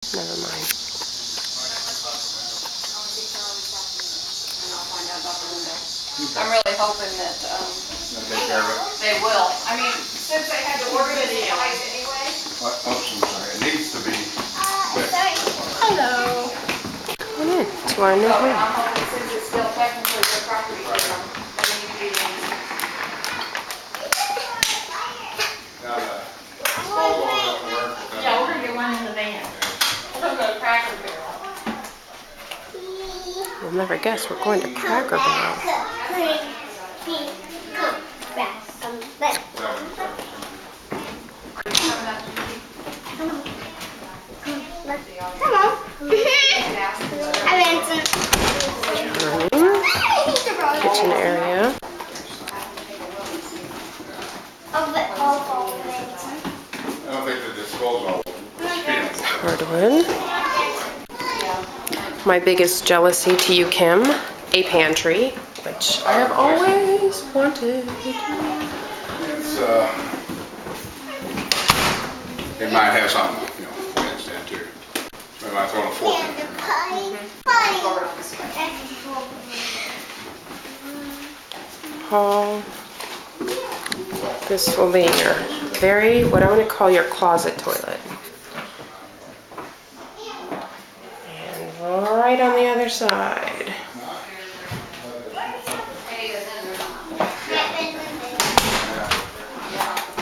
Never mind. I'm really hoping that they will. I mean, since they had to order the supplies anyway. It needs to be. Hello. Come on in to our new So home. I'm hoping since it's still technically their property, they need to be in. Yeah, we're gonna get one in the van. We're gonna go to Cracker Barrel. You'll never guess we're going to Cracker Barrel. Kitchen area. I don't think the disposal. Hardwood. My biggest jealousy to you, Kim, a pantry, which I have always wanted. It's, it might have something, plants in too. Maybe I throw a fork in there. Hall. This will be your what I want to call your closet toilet. And right on the other side.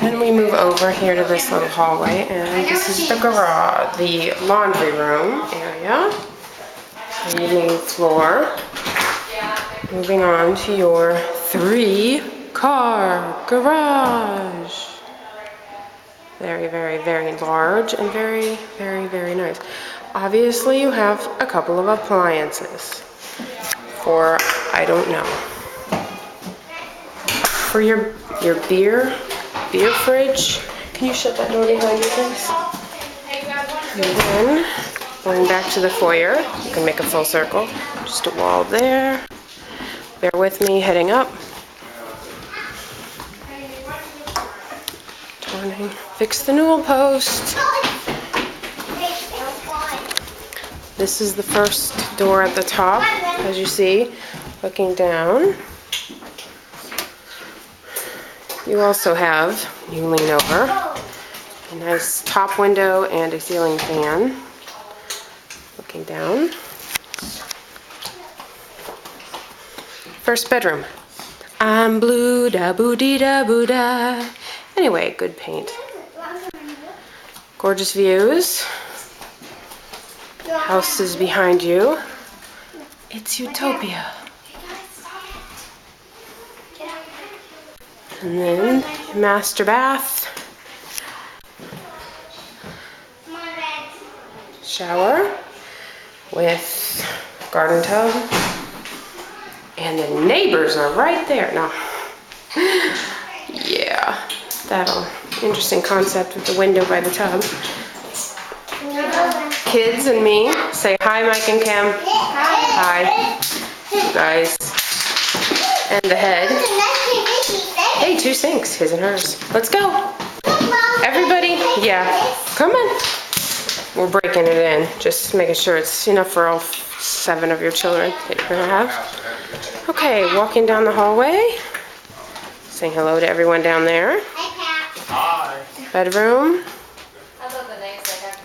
Then we move over here to this little hallway, and this is the garage, the laundry room area. Evening floor. Moving on to your 3-car garage. Very, very, very large and very, very, very nice. Obviously, you have a couple of appliances for, I don't know, for your beer fridge. Can you shut that door behind you, please? And then, going back to the foyer, you can make a full circle. Just a wall there. Bear with me, heading up. Turning, fix the newel post. This is the first door at the top, as you see, looking down. You also have, you lean over, a nice top window and a ceiling fan. Looking down. First bedroom. I'm blue, da boo dee da boo da. Anyway, good paint. Gorgeous views. House is behind you. It's utopia. And then master bath. Shower with garden tub. And the neighbors are right there. No. Yeah, that'll interesting concept with the window by the tub. Kids and me. Say hi, Mike and Kim. Hi. You guys. And the head. Hey, 2 sinks, his and hers. Let's go. Everybody, yeah. Come on. We're breaking it in, just making sure it's enough for all 7 of your children that you're gonna have. Okay, walking down the hallway. Saying hello to everyone down there. Hi. Bedroom.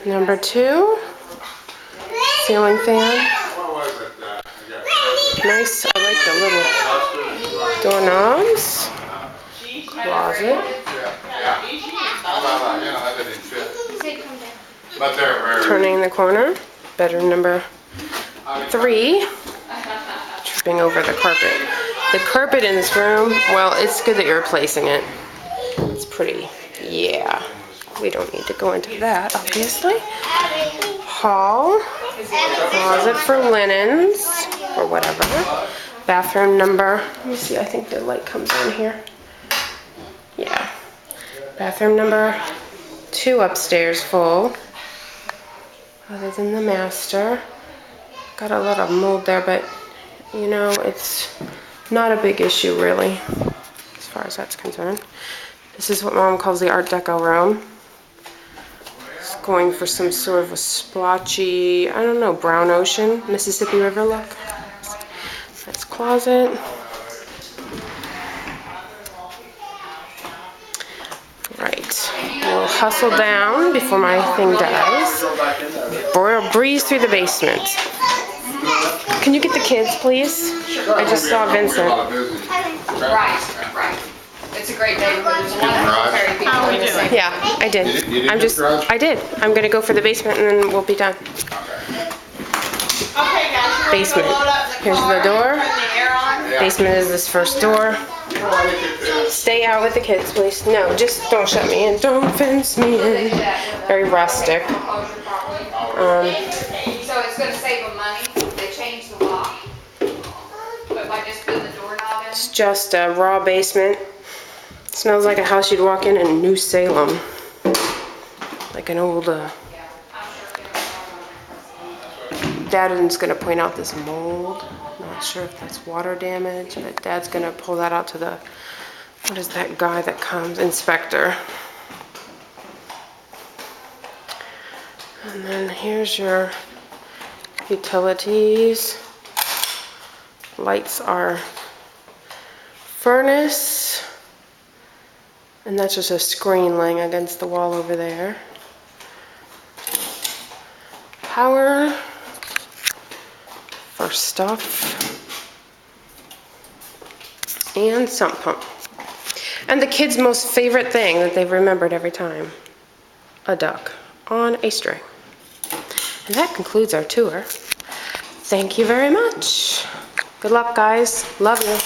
Number 2. Ceiling fan. Nice, I like the little doorknobs. Closet. Turning the corner. Bedroom number 3. Tripping over the carpet. The carpet in this room, well, it's good that you're replacing it. It's pretty, yeah. We don't need to go into that, obviously. Hall. Closet for linens, or whatever. Bathroom number, let me see, I think the light comes on here. Yeah. Bathroom number 2 upstairs full. Other than the master. Got a lot of mold there, but you know, it's not a big issue really, as far as that's concerned. This is what Mom calls the Art Deco room. It's going for some sort of a splotchy, I don't know, brown ocean, Mississippi River look. That's closet. Right, we'll hustle down before my thing dies. Or breeze through the basement. Can you get the kids, please? I just saw Vincent. Right. It's a great neighborhood. There's a lot of military people in the same. Yeah, I did. I did. I'm gonna go for the basement and then we'll be done. Okay, guys. Basement. Here's the door. Turn the air on. Basement is this first door. Stay out with the kids, please. No, just don't shut me in. Don't fence me in. Very rustic. So it's gonna save them money. They changed the lock. But by just putting the doorknob in. It's just a raw basement. Smells like a house you'd walk in New Salem. Like an old, Dad's gonna point out this mold. Not sure if that's water damage, but Dad's gonna pull that out to the, what is that guy that comes, inspector. And then here's your utilities. Lights are furnace. And that's just a screen laying against the wall over there. Power for stuff. And sump pump. And the kids' most favorite thing that they've remembered every time. A duck on a string. And that concludes our tour. Thank you very much. Good luck, guys. Love you.